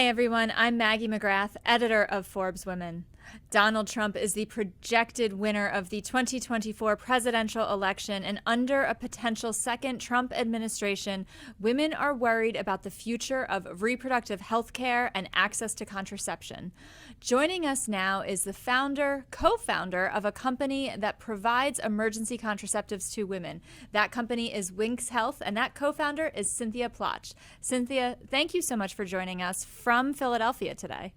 Hi, everyone. I'm Maggie McGrath, editor of ForbesWomen. Donald Trump is the projected winner of the 2024 presidential election, and under a potential second Trump administration, women are worried about the future of reproductive health care and access to contraception. Joining us now is the co-founder of a company that provides emergency contraceptives to women. That company is Winx Health, and that co-founder is Cynthia Plotch. Cynthia, thank you so much for joining us from Philadelphia today.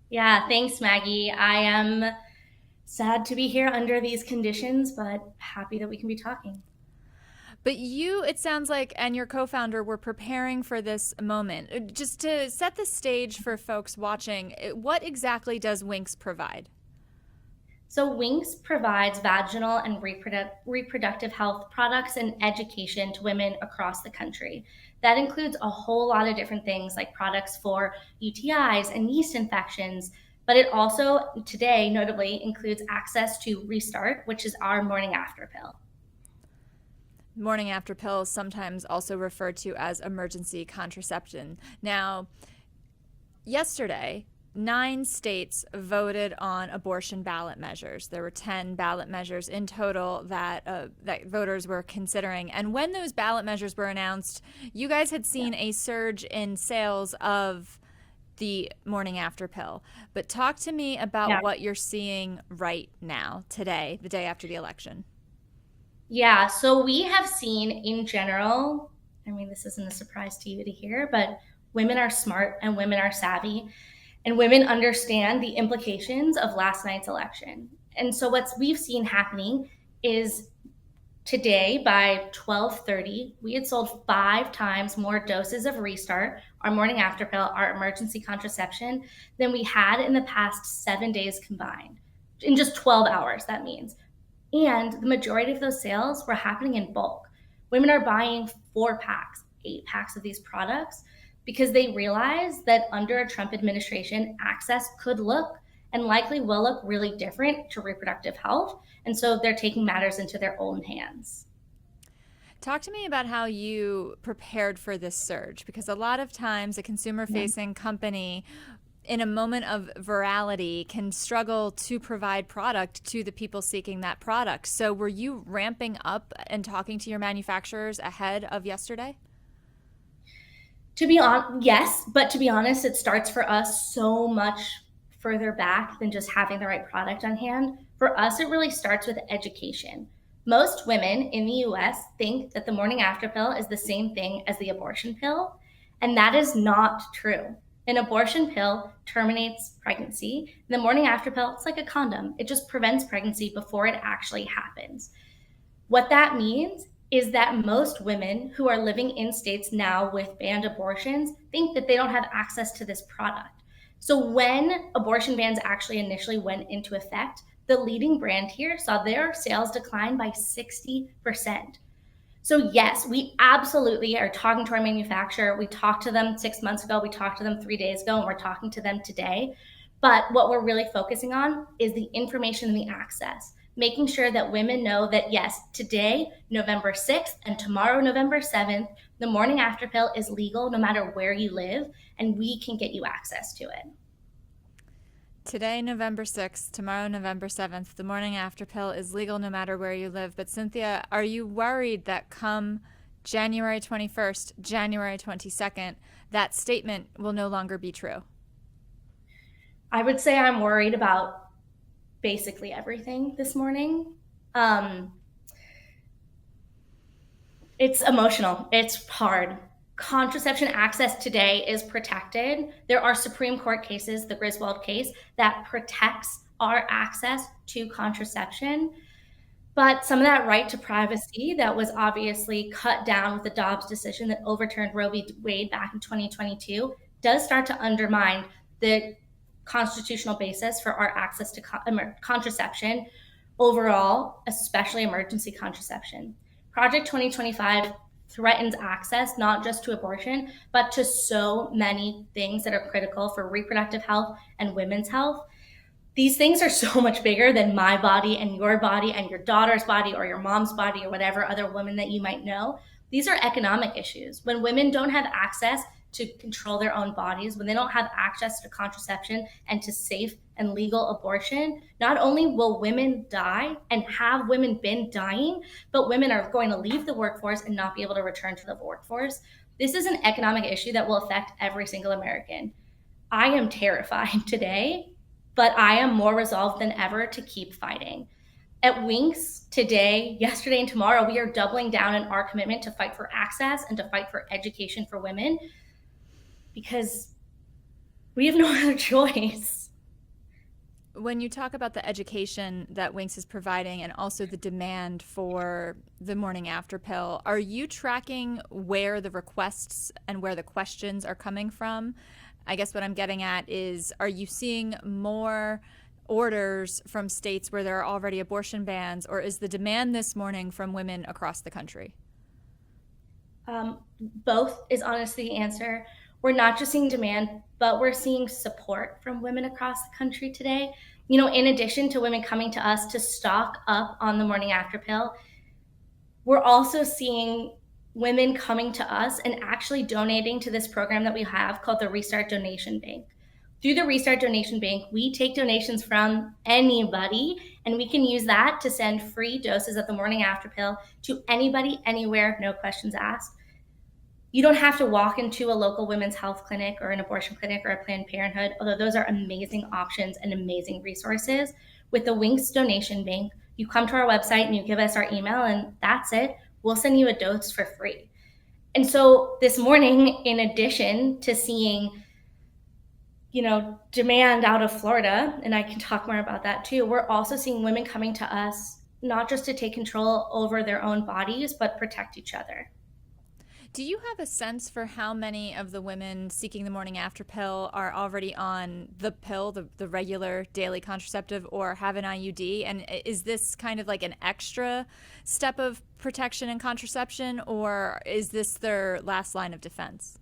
Yeah, thanks, Maggie. I am sad to be here under these conditions, but happy that we can be talking. But you, it sounds like, and your co-founder were preparing for this moment. Just to set the stage for folks watching, what exactly does Winx provide? So Winx provides vaginal and reproductive health products and education to women across the country. That includes a whole lot of different things like products for UTIs and yeast infections, but it also today notably includes access to Restart, which is our morning after pill. Morning after pill is sometimes also referred to as emergency contraception. Now, yesterday, 9 states voted on abortion ballot measures. There were 10 ballot measures in total that voters were considering. And when those ballot measures were announced, you guys had seen a surge in sales of the morning after pill. But talk to me about what you're seeing right now, today, the day after the election. Yeah, so we have seen in general, I mean, this isn't a surprise to you to hear, but women are smart and women are savvy. And women understand the implications of last night's election. And so what we've seen happening is today by 12:30, we had sold 5 times more doses of Restart, our morning after pill, our emergency contraception, than we had in the past 7 days combined. In just 12 hours, that means. And the majority of those sales were happening in bulk. Women are buying 4 packs, 8 packs of these products because they realize that under a Trump administration, access could look and likely will look really different to reproductive health. And so they're taking matters into their own hands. Talk to me about how you prepared for this surge, because a lot of times a consumer-facing company in a moment of virality can struggle to provide product to the people seeking that product. So were you ramping up and talking to your manufacturers ahead of yesterday? Yes, but to be honest, it starts for us so much further back than just having the right product on hand. For us, it really starts with education. Most women in the US think that the morning after pill is the same thing as the abortion pill, and that is not true. An abortion pill terminates pregnancy. The morning after pill, it's like a condom. It just prevents pregnancy before it actually happens. What that means is that most women who are living in states now with banned abortions think that they don't have access to this product. So when abortion bans actually initially went into effect, the leading brand here saw their sales decline by 60%. So yes, we absolutely are talking to our manufacturer. We talked to them 6 months ago, we talked to them 3 days ago, and we're talking to them today. But what we're really focusing on is the information and the access, making sure that women know that yes, today, November 6th, and tomorrow, November 7th, the morning after pill is legal no matter where you live, and we can get you access to it. Today, November 6th, tomorrow, November 7th, the morning after pill is legal no matter where you live. But Cynthia, are you worried that come January 21st, January 22nd, that statement will no longer be true? I would say I'm worried about basically everything this morning. It's emotional. It's hard. Contraception access today is protected. There are Supreme Court cases, the Griswold case, that protects our access to contraception. But some of that right to privacy that was obviously cut down with the Dobbs decision that overturned Roe v. Wade back in 2022 does start to undermine the constitutional basis for our access to contraception overall, especially emergency contraception. Project 2025 threatens access not just to abortion, but to so many things that are critical for reproductive health and women's health. These things are so much bigger than my body and your daughter's body or your mom's body or whatever other woman that you might know. These are economic issues. When women don't have access to control their own bodies, when they don't have access to contraception and to safe and legal abortion, not only will women die and have women been dying, but women are going to leave the workforce and not be able to return to the workforce. This is an economic issue that will affect every single American. I am terrified today, but I am more resolved than ever to keep fighting. At Winx today, yesterday, and tomorrow, we are doubling down on our commitment to fight for access and to fight for education for women, because we have no other choice. When you talk about the education that Winx is providing and also the demand for the morning after pill, are you tracking where the requests and where the questions are coming from? I guess what I'm getting at is, are you seeing more orders from states where there are already abortion bans, or is the demand this morning from women across the country? Both is honestly the answer. We're not just seeing demand, but we're seeing support from women across the country today. You know, in addition to women coming to us to stock up on the morning after pill, we're also seeing women coming to us and actually donating to this program that we have called the Restart Donation Bank. Through the Restart Donation Bank, we take donations from anybody, and we can use that to send free doses of the morning after pill to anybody, anywhere, no questions asked. You don't have to walk into a local women's health clinic or an abortion clinic or a Planned Parenthood, although those are amazing options and amazing resources. With the Winx Donation Bank, you come to our website and you give us our email, and that's it. We'll send you a dose for free. And so this morning, in addition to seeing, you know, demand out of Florida, and I can talk more about that too, we're also seeing women coming to us not just to take control over their own bodies, but protect each other. Do you have a sense for how many of the women seeking the morning after pill are already on the pill, the regular daily contraceptive, or have an IUD? And is this kind of like an extra step of protection and contraception, or is this their last line of defense?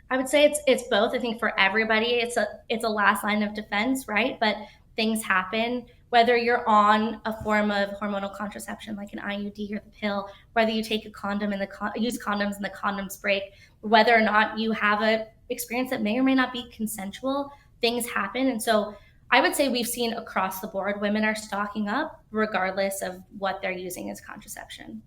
I would say it's both. I think for everybody, it's a last line of defense, right? But things happen, whether you're on a form of hormonal contraception like an IUD or the pill, whether you take a condom and use condoms and the condoms break, whether or not you have an experience that may or may not be consensual, things happen. And so I would say we've seen across the board, women are stocking up regardless of what they're using as contraception.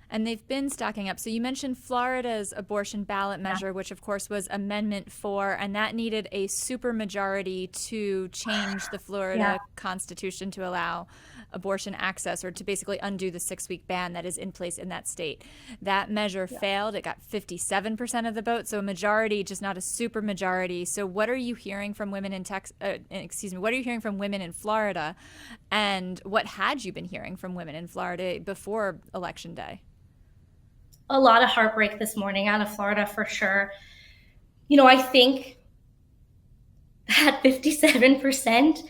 And they've been stocking up. So you mentioned Florida's abortion ballot measure, which of course was Amendment 4, and that needed a supermajority to change the Florida Constitution to allow abortion access, or to basically undo the 6-week ban that is in place in that state. That measure failed. It got 57% of the vote, so a majority, just not a supermajority. So what are you hearing from women in what are you hearing from women in Florida, and what had you been hearing from women in Florida before Election Day? A lot of heartbreak this morning out of Florida for sure. You know, I think that 57%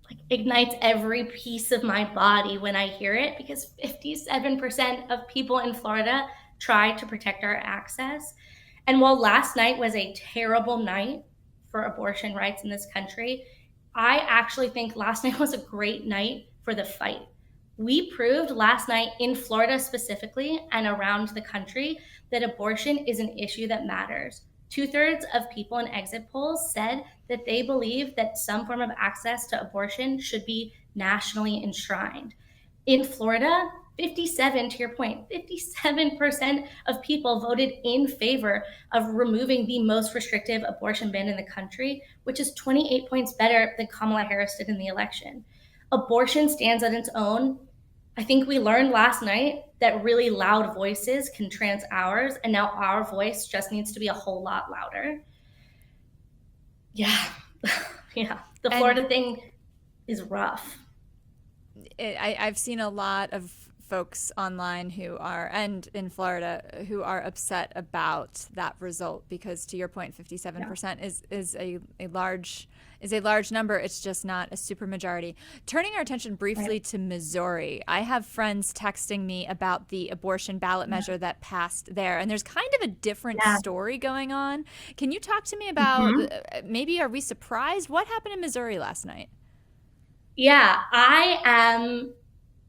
like ignites every piece of my body when I hear it, because 57% of people in Florida try to protect our access. And while last night was a terrible night for abortion rights in this country, I actually think last night was a great night for the fight. We proved last night in Florida specifically and around the country that abortion is an issue that matters. 2/3 of people in exit polls said that they believe that some form of access to abortion should be nationally enshrined. In Florida, 57, to your point, 57% of people voted in favor of removing the most restrictive abortion ban in the country, which is 28 points better than Kamala Harris did in the election. Abortion stands on its own. I think we learned last night that really loud voices can trance ours, and now our voice just needs to be a whole lot louder. Yeah. Yeah. The Florida thing is rough. I've seen a lot of folks online and in Florida who are upset about that result, because to your point, 57% is a large number. It's just not a supermajority. Turning our attention briefly to Missouri, I have friends texting me about the abortion ballot measure that passed there, and there's kind of a different story going on. Can you talk to me about maybe are we surprised? What happened in Missouri last night? Yeah,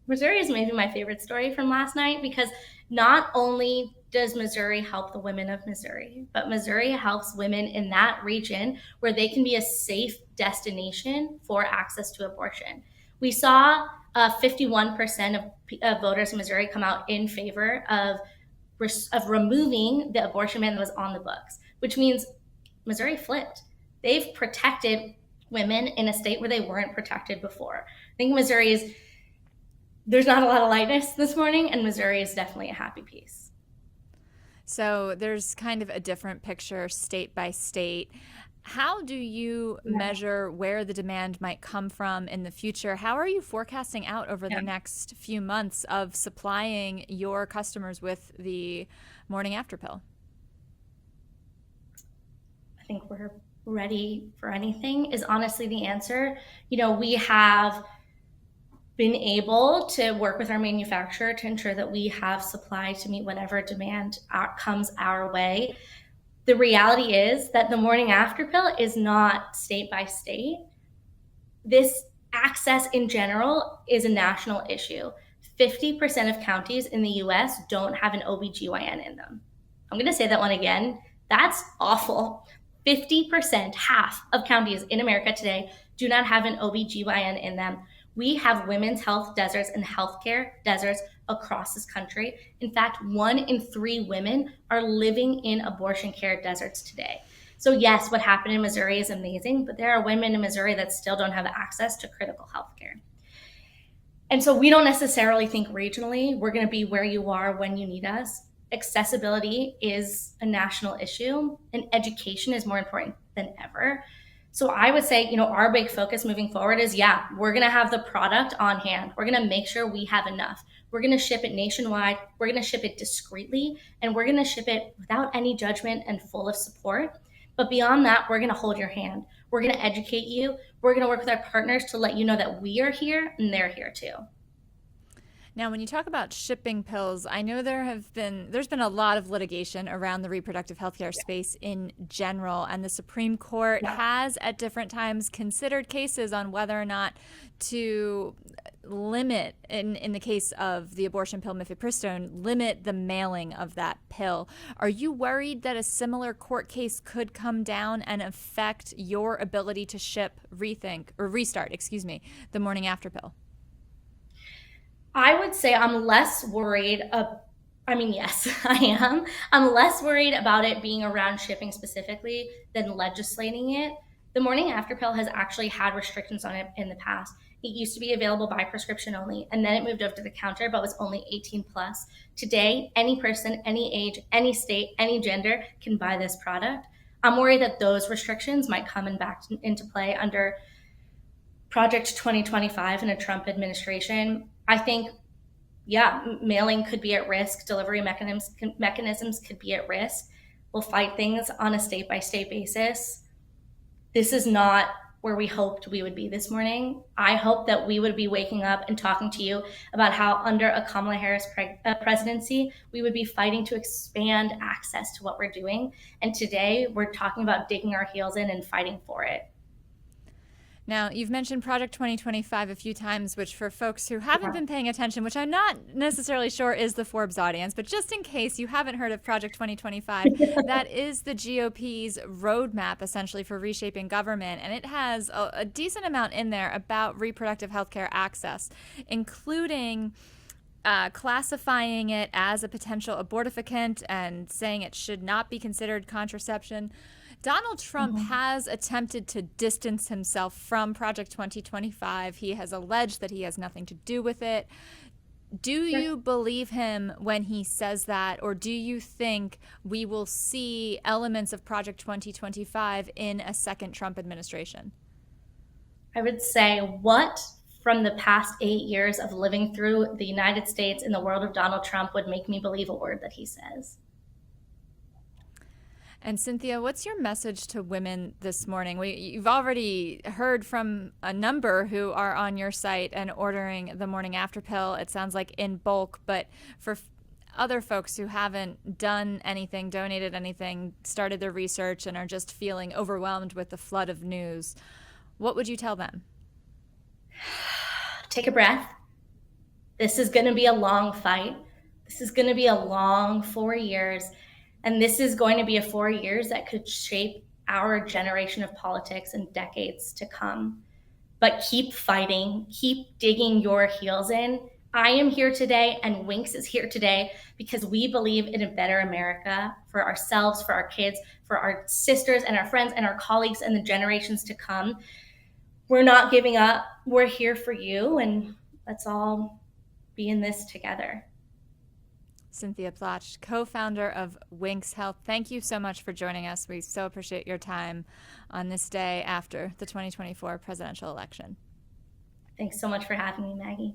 Missouri is maybe my favorite story from last night, because not only does Missouri help the women of Missouri, but Missouri helps women in that region where they can be a safe destination for access to abortion. We saw 51% of voters in Missouri come out in favor of removing the abortion ban that was on the books, which means Missouri flipped. They've protected women in a state where they weren't protected before. I think there's not a lot of lightness this morning, and Missouri is definitely a happy piece. So there's kind of a different picture state by state. How do you measure where the demand might come from in the future? How are you forecasting out over the next few months of supplying your customers with the morning after pill? I think we're ready for anything is honestly the answer. We have been able to work with our manufacturer to ensure that we have supply to meet whatever demand comes our way. The reality is that the morning after pill is not state by state. This access in general is a national issue. 50% of counties in the US don't have an OBGYN in them. I'm going to say that one again. That's awful. 50%, half of counties in America today do not have an OBGYN in them. We have women's health deserts and healthcare deserts across this country. In fact, 1 in 3 women are living in abortion care deserts today. So yes, what happened in Missouri is amazing, but there are women in Missouri that still don't have access to critical healthcare. And so we don't necessarily think regionally we're going to be where you are when you need us. Accessibility is a national issue, and education is more important than ever. So I would say, our big focus moving forward is, we're going to have the product on hand. We're going to make sure we have enough. We're going to ship it nationwide. We're going to ship it discreetly, and we're going to ship it without any judgment and full of support. But beyond that, we're going to hold your hand. We're going to educate you. We're going to work with our partners to let you know that we are here and they're here too. Now, when you talk about shipping pills, I know there's been a lot of litigation around the reproductive health care space in general, and the Supreme Court has at different times considered cases on whether or not to limit, in the case of the abortion pill mifepristone, limit the mailing of that pill. Are you worried that a similar court case could come down and affect your ability to restart the morning after pill? I would say I'm less worried. Yes, I am. I'm less worried about it being around shipping specifically than legislating it. The morning after pill has actually had restrictions on it in the past. It used to be available by prescription only, and then it moved over to the counter, but was only 18 plus. Today, any person, any age, any state, any gender can buy this product. I'm worried that those restrictions might come back into play under Project 2025 in a Trump administration. I think, mailing could be at risk. Delivery mechanisms could be at risk. We'll fight things on a state-by-state basis. This is not where we hoped we would be this morning. I hope that we would be waking up and talking to you about how under a Kamala Harris presidency, we would be fighting to expand access to what we're doing. And today we're talking about digging our heels in and fighting for it. Now, you've mentioned Project 2025 a few times, which for folks who haven't been paying attention, which I'm not necessarily sure is the Forbes audience, but just in case you haven't heard of Project 2025, that is the GOP's roadmap essentially for reshaping government. And it has a decent amount in there about reproductive health care access, including classifying it as a potential abortifacient and saying it should not be considered contraception. Donald Trump has attempted to distance himself from Project 2025. He has alleged that he has nothing to do with it. Do you believe him when he says that, or do you think we will see elements of Project 2025 in a second Trump administration? I would say what from the past 8 years of living through the United States in the world of Donald Trump would make me believe a word that he says. And Cynthia, what's your message to women this morning? You've already heard from a number who are on your site and ordering the morning after pill. It sounds like in bulk, but for other folks who haven't done anything, donated anything, started their research, and are just feeling overwhelmed with the flood of news, what would you tell them? Take a breath. This is going to be a long fight. This is going to be a long 4 years, and this is going to be a 4 years that could shape our generation of politics in decades to come. But keep fighting, keep digging your heels in. I am here today, and Winx is here today because we believe in a better America for ourselves, for our kids, for our sisters and our friends and our colleagues and the generations to come. We're not giving up. We're here for you, and let's all be in this together. Cynthia Plotch, co-founder of Winx Health, thank you so much for joining us. We so appreciate your time on this day after the 2024 presidential election. Thanks so much for having me, Maggie.